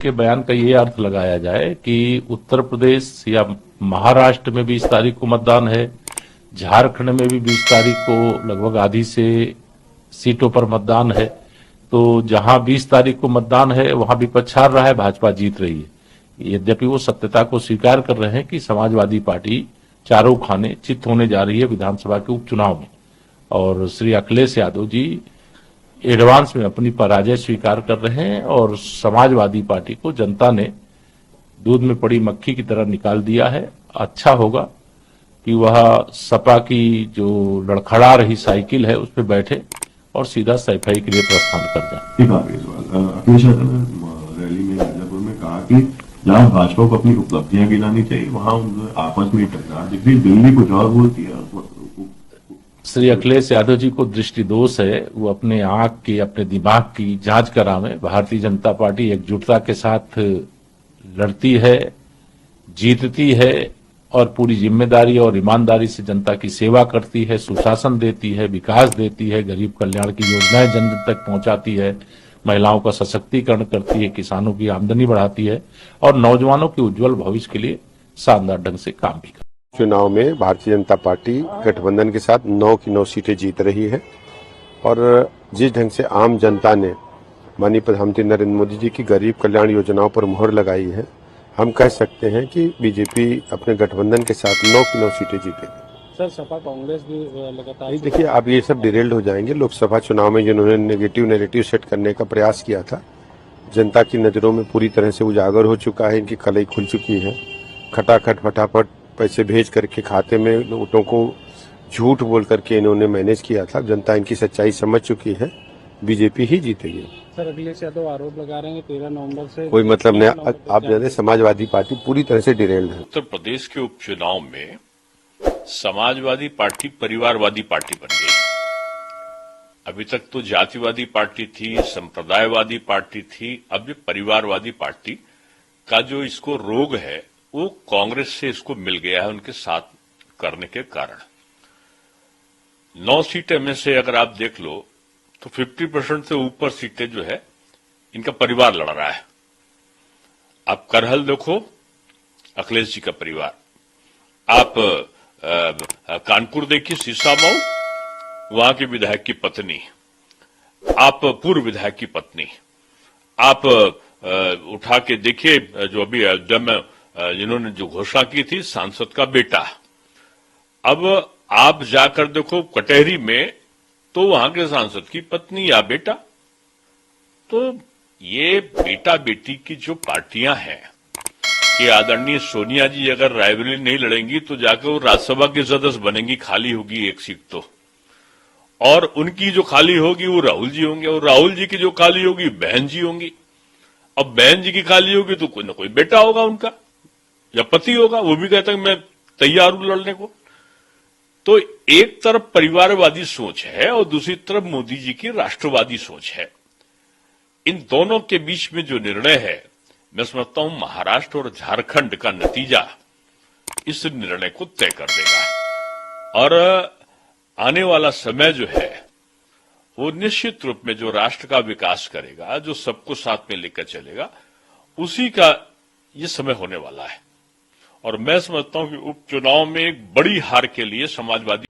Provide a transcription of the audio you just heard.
के बयान का ये अर्थ लगाया जाए कि उत्तर प्रदेश या महाराष्ट्र में 20 तारीख को मतदान है, झारखंड में भी 20 तारीख को लगभग आधी से सीटों पर मतदान है। तो जहां 20 तारीख को मतदान है वहां विपक्ष हार रहा है, भाजपा जीत रही है। यद्यपि वो सत्यता को स्वीकार कर रहे हैं कि समाजवादी पार्टी चारों खाने चित होने जा रही है विधानसभा के उपचुनाव में, और श्री अखिलेश यादव जी एडवांस में अपनी पराजय स्वीकार कर रहे हैं और समाजवादी पार्टी को जनता ने दूध में पड़ी मक्खी की तरह निकाल दिया है। अच्छा होगा कि वह सपा की जो लड़खड़ा रही साइकिल है उस पर बैठे और सीधा सफाई के लिए प्रस्थान कर जाए। एक आखिरी सवाल, अखिलेश यादव ने रैली में मिर्जापुर में कहा कि जहां भाजपा को अपनी उपलब्धियां गिनानी चाहिए वहां आपस में टकरार दिख रही, दिल्ली कुछ और बोलती है। श्री अखिलेश यादव जी को दृष्टि दोष है, वो अपने आंख की अपने दिमाग की जांच करावें। भारतीय जनता पार्टी एकजुटता के साथ लड़ती है, जीतती है और पूरी जिम्मेदारी और ईमानदारी से जनता की सेवा करती है, सुशासन देती है, विकास देती है, गरीब कल्याण की योजनाएं जन जन तक पहुंचाती है, महिलाओं का सशक्तिकरण करती है, किसानों की आमदनी बढ़ाती है और नौजवानों के उज्जवल भविष्य के लिए शानदार ढंग से काम भी करती है। चुनाव में भारतीय जनता पार्टी गठबंधन के साथ 9 की 9 सीटें जीत रही है और जिस ढंग से आम जनता ने माननीय प्रधानमंत्री नरेंद्र मोदी जी की गरीब कल्याण योजनाओं पर मुहर लगाई है, हम कह सकते हैं कि बीजेपी अपने गठबंधन के साथ 9 की 9 सीटें जीतेगी। सर, सपा कांग्रेस भी लगातार देखिए, अब ये सब डिरेल्ड हो जाएंगे। लोकसभा चुनाव में जिन्होंने नेगेटिव नैरेटिव सेट करने का प्रयास किया था, जनता की नजरों में पूरी तरह से उजागर हो चुका है, इनकी कलई खुल चुकी है। खटाखट फटाफट पैसे भेज करके खाते में नोटों को झूठ बोल करके इन्होंने मैनेज किया था। जनता इनकी सच्चाई समझ चुकी है, बीजेपी ही जीतेगी। सर, अखिलेश यादव आरोप लगा रहे हैं 13 नवंबर से कोई मतलब नहीं। आप जाने समाजवादी पार्टी पूरी तरह से डिरेल्ड है। उत्तर प्रदेश के उपचुनाव में समाजवादी पार्टी परिवारवादी पार्टी बन गई। अभी तक तो जातिवादी पार्टी थी, संप्रदायवादी पार्टी थी, अब ये परिवारवादी पार्टी का जो इसको रोग है वो कांग्रेस से इसको मिल गया है उनके साथ करने के कारण। 9 सीटें में से अगर आप देख लो तो 50% से ऊपर सीटें जो है इनका परिवार लड़ रहा है। आप करहल देखो, अखिलेश जी का परिवार। आप कानपुर देखिए, सीसामऊ, वहां के विधायक की पत्नी, आप पूर्व विधायक की पत्नी, आप उठा के देखिए जो अभी अयोध्या में जिन्होंने जो घोषणा की थी, सांसद का बेटा। अब आप जाकर देखो कटहरी में तो वहां के सांसद की पत्नी या बेटा। तो ये बेटा बेटी की जो पार्टियां हैं कि आदरणीय सोनिया जी अगर रायबरेली नहीं लड़ेंगी तो जाकर वो राज्यसभा के सदस्य बनेंगी, खाली होगी एक सीट तो, और उनकी जो खाली होगी वो राहुल जी होंगे, और राहुल जी की जो खाली होगी बहन जी होंगी। अब बहन जी की खाली होगी तो कोई ना कोई बेटा होगा उनका या पति होगा, वो भी कहता है मैं तैयार हूं लड़ने को। तो एक तरफ परिवारवादी सोच है और दूसरी तरफ मोदी जी की राष्ट्रवादी सोच है। इन दोनों के बीच में जो निर्णय है, मैं समझता हूं महाराष्ट्र और झारखंड का नतीजा इस निर्णय को तय कर देगा। और आने वाला समय जो है वो निश्चित रूप में जो राष्ट्र का विकास करेगा, जो सबको साथ में लेकर चलेगा, उसी का ये समय होने वाला है। और मैं समझता हूं कि उपचुनाव में एक बड़ी हार के लिए समाजवादी